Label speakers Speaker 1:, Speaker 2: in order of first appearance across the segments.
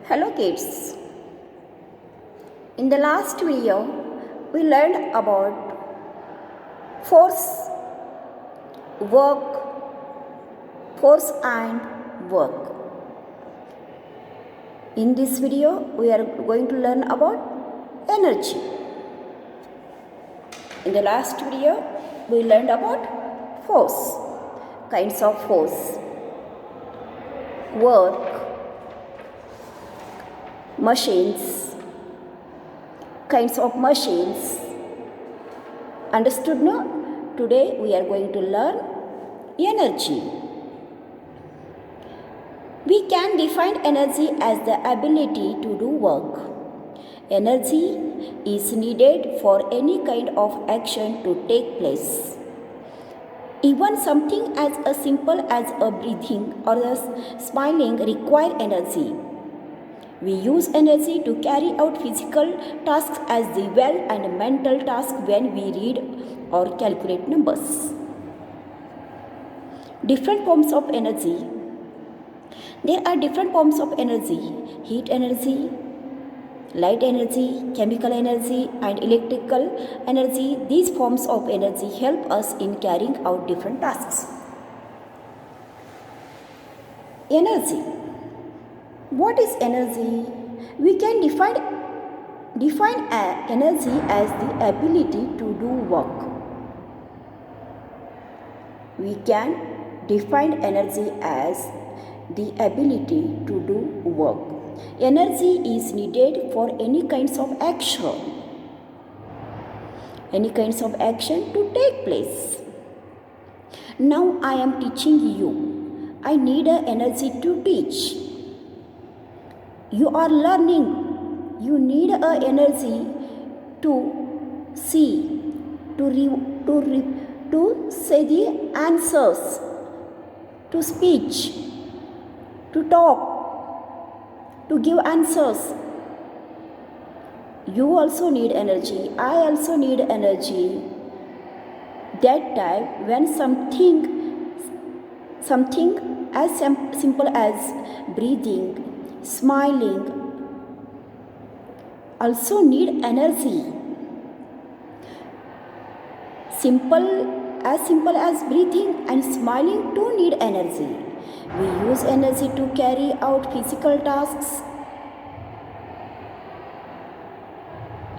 Speaker 1: Hello kids. In the last video, we learned about force, work, force and work. In this video, we are going to learn about energy. In the last video, we learned about force, kinds of force, work, machines, kinds of machines. Understood now? Today we are going to learn energy. We can define energy as the ability to do work. Energy is needed for any kind of action to take place. Even something as simple as a breathing or a smiling require energy. We use energy to carry out physical tasks as well and mental tasks when we read or calculate numbers. Different forms of energy. There are different forms of energy: heat energy, light energy, chemical energy, and electrical energy. These forms of energy help us in carrying out different tasks. Energy. What is energy? We can define energy as the ability to do work. We can define energy as the ability to do work. Energy is needed for any kinds of action. Any kinds of action to take place. Now I am teaching you. I need energy to teach. You are learning. You need energy to see, to say the answers, to speech, to talk, to give answers. You also need energy. I also need energy. That time when something as simple as breathing, smiling also need energy. Simple as breathing and smiling too need energy. We use energy to carry out physical tasks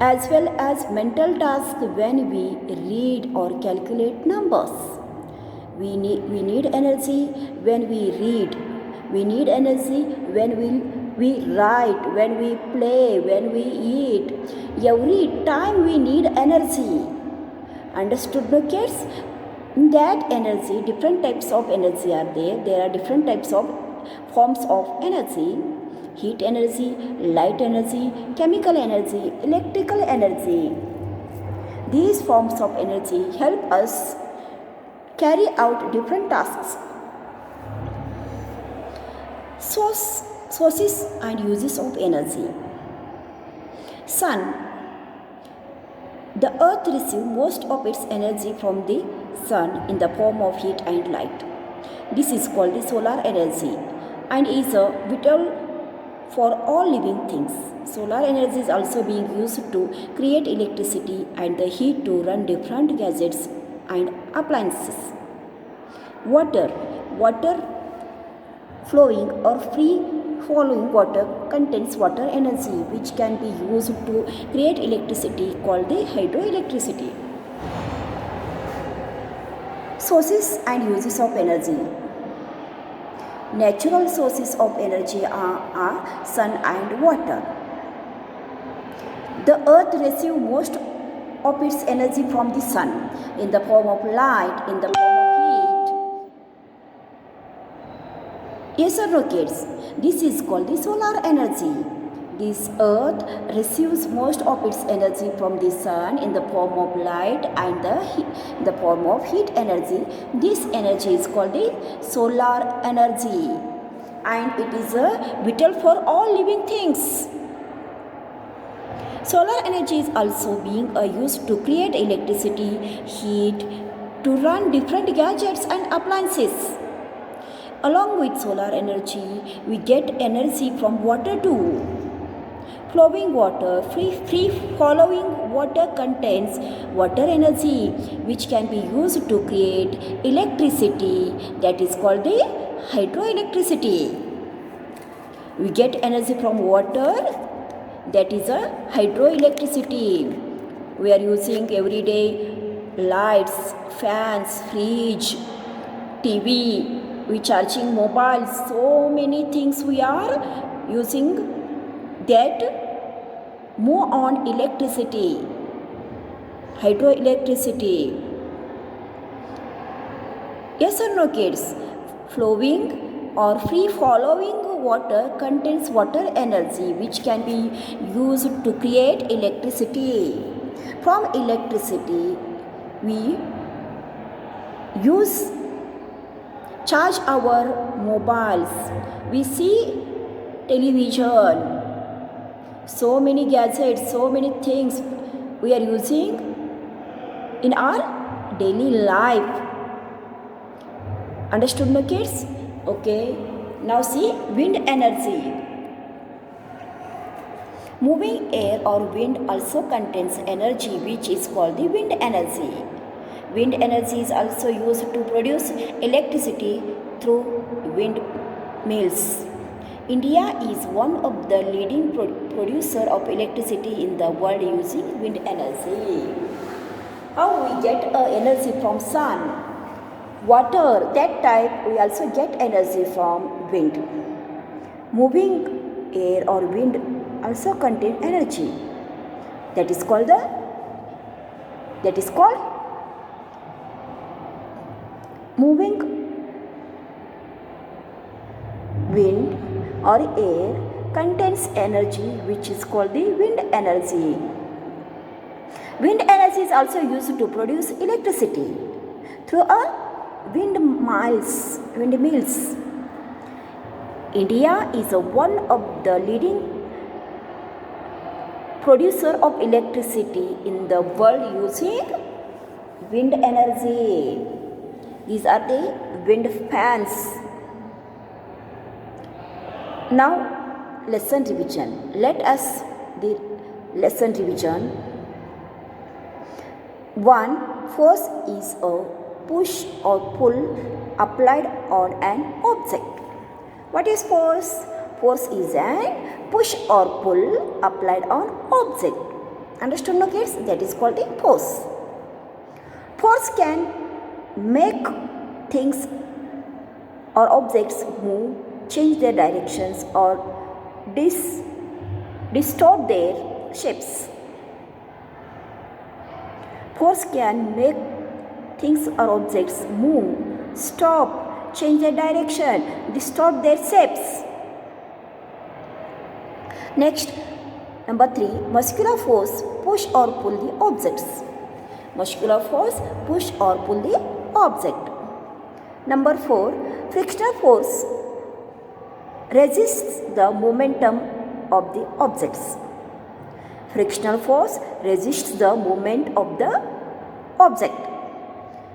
Speaker 1: as well as mental tasks when we read or calculate numbers. We need energy when we read. We need energy when we write, when we play, when we eat. Every time we need energy. Understood, no kids? That energy, different types of energy are there. There are different types of forms of energy: heat energy, light energy, chemical energy, electrical energy. These forms of energy help us carry out different tasks. Sources and uses of energy. Sun. The earth receives most of its energy from the sun in the form of heat and light. This is called the solar energy and is vital for all living things. Solar energy is also being used to create electricity and the heat to run different gadgets and appliances. Water. Flowing or free flowing water contains water energy which can be used to create electricity called the hydroelectricity. Sources and uses of energy. Natural sources of energy are sun and water. The earth receives most of its energy from the sun in the form of light, in the form of heat. Yes or no kids? This is called the solar energy. This earth receives most of its energy from the sun in the form of light and the form of heat energy. This energy is called the solar energy and it is vital for all living things. Solar energy is also being used to create electricity, heat, to run different gadgets and appliances. Along with solar energy, we get energy from water too. Flowing water, free flowing water contains water energy which can be used to create electricity, that is called the hydroelectricity. We get energy from water, that is a hydroelectricity. We are using every day lights, fans, fridge, TV, we charging mobiles, so many things we are using that move on electricity, hydroelectricity. Yes or no, kids? Flowing or free flowing water contains water energy which can be used to create electricity. From electricity, we charge our mobiles, we see television, so many gadgets, so many things we are using in our daily life. Understood, no, kids? Okay. Now see wind energy. Moving air or wind also contains energy which is called the wind energy. Wind energy is also used to produce electricity through windmills. India is one of the leading producer of electricity in the world using wind energy. How we get energy from sun, water, that type we also get energy from wind. Moving air or wind also contain energy. That is called moving wind or air contains energy which is called the wind energy. Wind energy is also used to produce electricity through windmills. India is one of the leading producer of electricity in the world using wind energy. These are the wind fans. Now, lesson revision. Let us the lesson revision. 1. Force is a push or pull applied on an object. What is force? Force is a push or pull applied on object. Understood, no, kids? That is called the force. Force can make things or objects move, change their directions, or distort their shapes. Force can make things or objects move, stop, change their direction, distort their shapes. Next, number 3, muscular force push or pull the objects. Muscular force push or pull the object. Number 4, frictional force resists the momentum of the objects. Frictional force resists the movement of the object.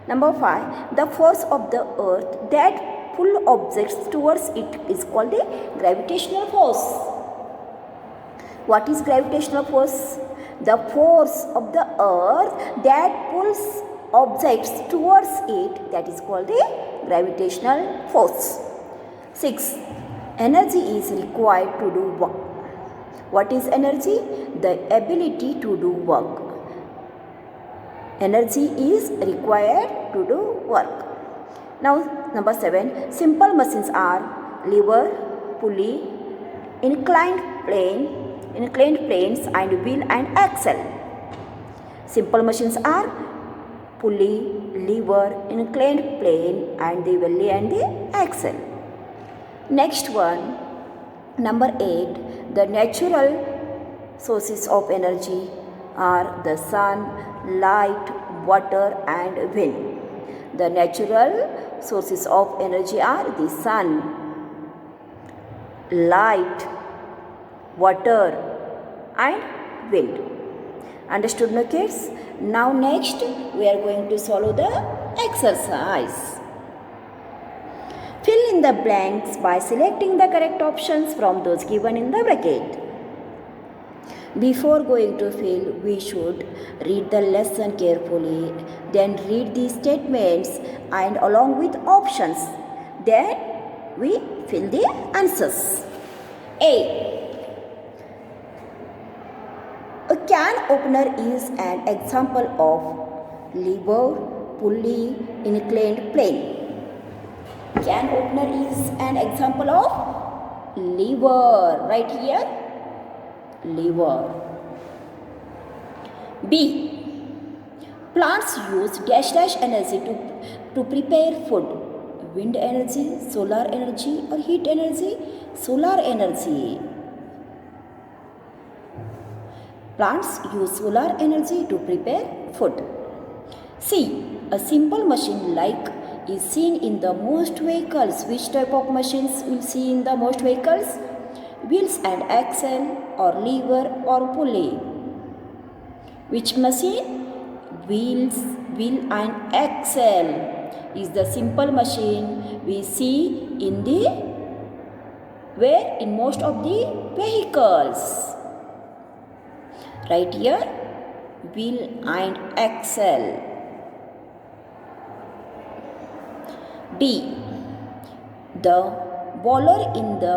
Speaker 1: Number 5, the force of the earth that pull objects towards it is called the gravitational force. What is gravitational force? The force of the earth that pulls objects towards it, that is called the gravitational force. 6. Energy is required to do work. What is energy? The ability to do work. Energy is required to do work. Now, number 7, simple machines are lever, pulley, inclined planes and wheel and axle. Simple machines are pulley, lever, inclined plane and the wheel and the axle. Next one, number 8, the natural sources of energy are the sun, light, water and wind. The natural sources of energy are the sun, light, water and wind. Understood, no, kids? Now next we are going to solve the exercise. Fill in the blanks by selecting the correct options from those given in the bracket. Before going to fill, we should read the lesson carefully, then read the statements and along with options. Then we fill the answers. A. A can opener is an example of lever, pulley, inclined plane. Can opener is an example of lever. Right here, lever. B. Plants use dash dash energy to prepare food. Wind energy, solar energy or heat energy? Solar energy. Plants use solar energy to prepare food. C. A simple machine like is seen in the most vehicles. Which type of machines will see in the most vehicles? Wheels and axle or lever or pulley. Which machine? Wheels, wheel and axle is the simple machine we see in the where in most of the vehicles. Right here, wheel and axle. D. The bowler in the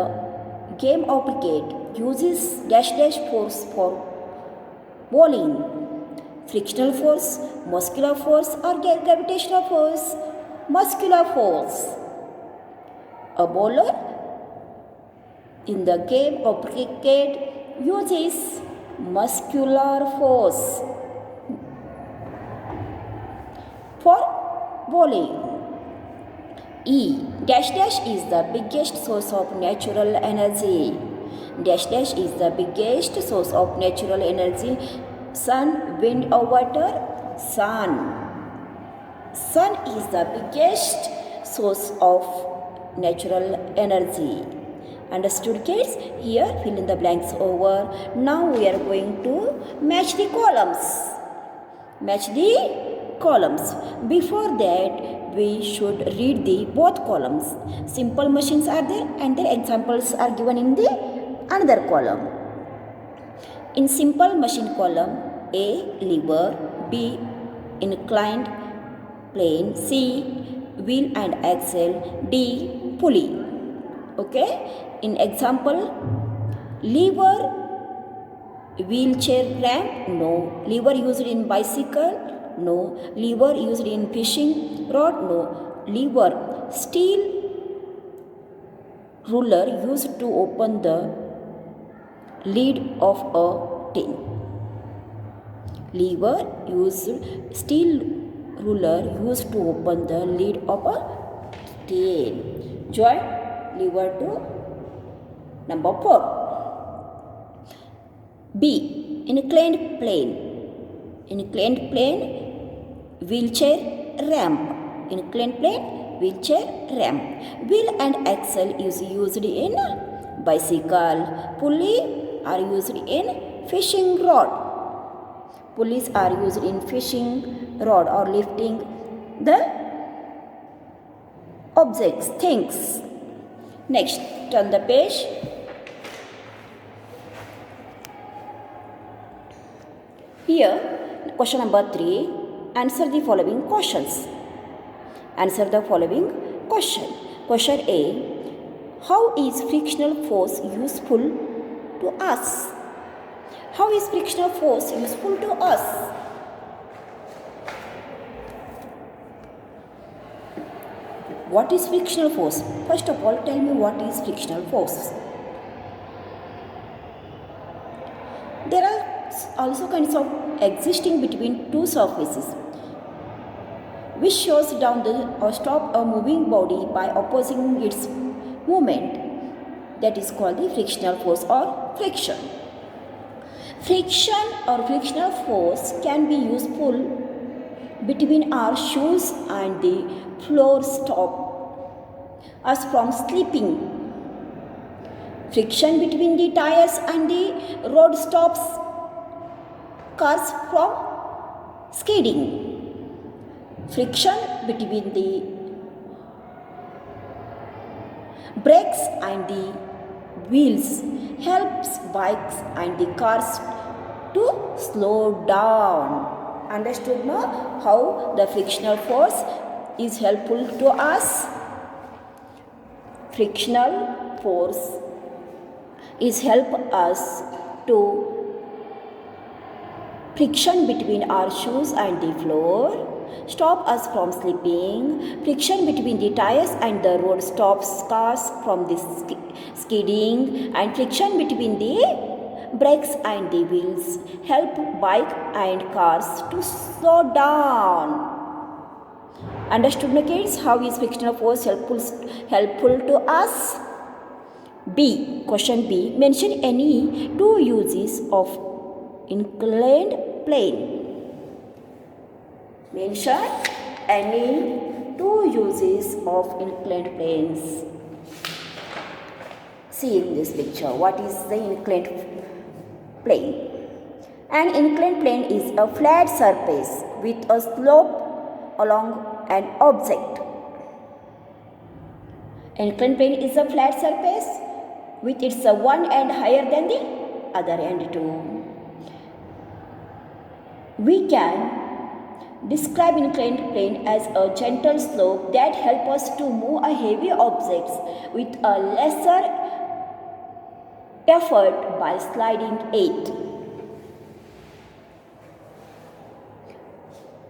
Speaker 1: game of cricket uses dash dash force for bowling. Frictional force, muscular force or gravitational force? Muscular force. A bowler in the game of cricket uses muscular force for bowling. E. Dash dash is the biggest source of natural energy. Dash dash is the biggest source of natural energy. Sun, wind or water? Sun. Sun is the biggest source of natural energy. Understood, kids? Here, fill in the blanks over. Now we are going to match the columns. Match the columns. Before that, we should read the both columns. Simple machines are there and their examples are given in the another column. In simple machine column, A. Lever, B. Inclined plane, C. Wheel and axle, D. Pulley. Okay. In example, lever, wheelchair ramp, no. Lever used in bicycle, no. Lever used in fishing rod, no. Lever, steel ruler used to open the lid of a tin. Lever used, steel ruler used to open the lid of a tin. Join lever to number 4. B. Inclined plane. Inclined plane, wheelchair ramp. Inclined plane, wheelchair ramp. Wheel and axle is used in bicycle. Pulley are used in fishing rod. Pulleys are used in fishing rod or lifting the objects, things. Next, turn the page. Here, question number 3. Answer the following questions. Answer the following question. Question A. How is frictional force useful to us? How is frictional force useful to us? What is frictional force? First of all, tell me what is frictional force. There are also kinds of existing between two surfaces, which shows down or stop a moving body by opposing its movement. That is called the frictional force or friction. Friction or frictional force can be useful between our shoes and the floor stop us from slipping. Friction between the tires and the road stops cars from skidding. Friction between the Brakes and the wheels helps bikes and the cars to slow down. Understood now how the frictional force is helpful to us? Frictional force is help us to friction between our shoes and the floor stop us from slipping. Friction between the tires and the road stops cars from the skidding, and friction between the brakes and the wheels help bike and cars to slow down. Understood now kids? How is frictional force helpful to us? B. Question B. Mention any two uses of inclined plane. Mention any two uses of inclined planes. See in this picture what is the inclined plane. An inclined plane is a flat surface with a slope along an object. Inclined plane is a flat surface with its one end higher than the other end too. We can describe inclined plane as a gentle slope that helps us to move a heavy objects with a lesser effort by sliding it.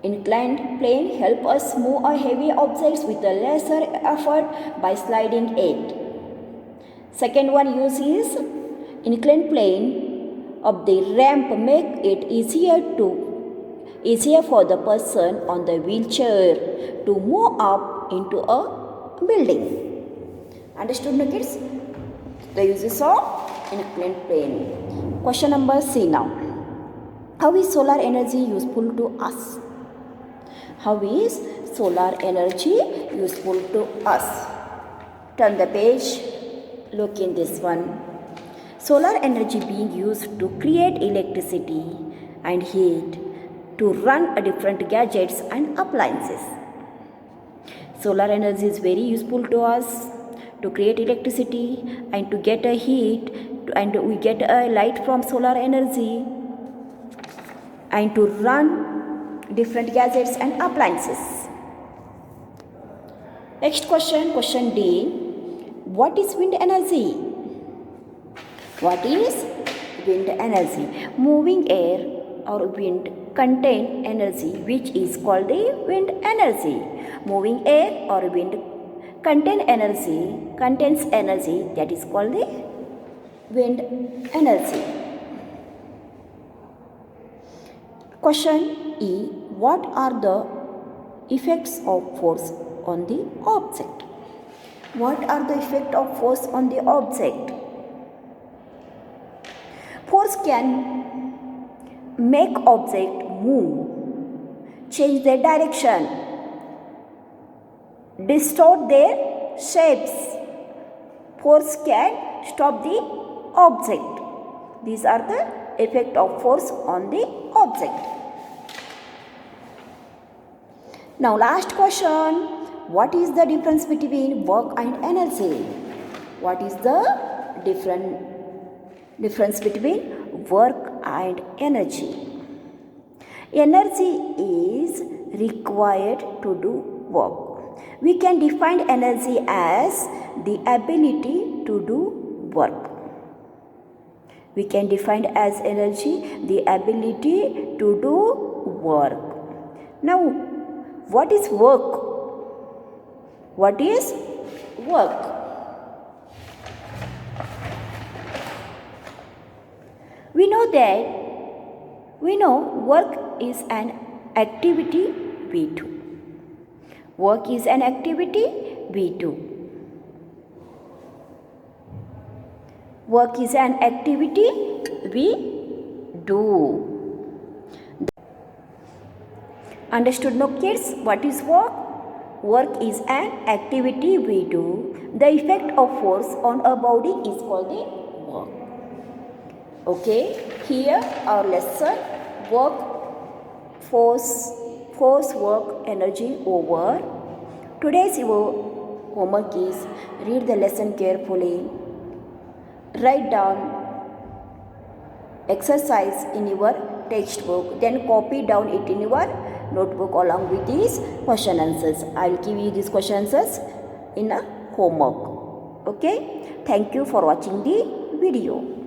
Speaker 1: Inclined plane help us move a heavy objects with a lesser effort by sliding it. Second one use is inclined plane of the ramp make it easier for the person on the wheelchair to move up into a building. Understood now kids? The uses of inclined plane. Question number C now. How is solar energy useful to us? How is solar energy useful to us? Turn the page. Look in this one. Solar energy being used to create electricity and heat to run different gadgets and appliances. Solar energy is very useful to us to create electricity and to get a heat, and we get a light from solar energy and to run different gadgets and appliances. Next question, question D. What is wind energy? What is wind energy? Moving air or wind contain energy which is called the wind energy. Moving air or wind contains energy that is called the wind energy. Question E. What are the effects of force on the object? What are the effects of force on the object? Force can make object move, change their direction, distort their shapes. Force can stop the object. These are the effect of force on the object. Now last question. What is the difference between work and energy? What is the difference between work and energy? Energy is required to do work. We can define energy as the ability to do work. We can define as energy the ability to do work. Now, what is work? What is work? We know work is an activity we do. Work is an activity we do. Work is an activity we do. Understood now kids? What is work? Work is an activity we do. The effect of force on a body is called the work. Okay, here our lesson work, force, work, energy over. Today's homework is read the lesson carefully, write down exercise in your textbook, then copy down it in your notebook along with these question answers. I will give you these question answers in a homework. Okay, thank you for watching the video.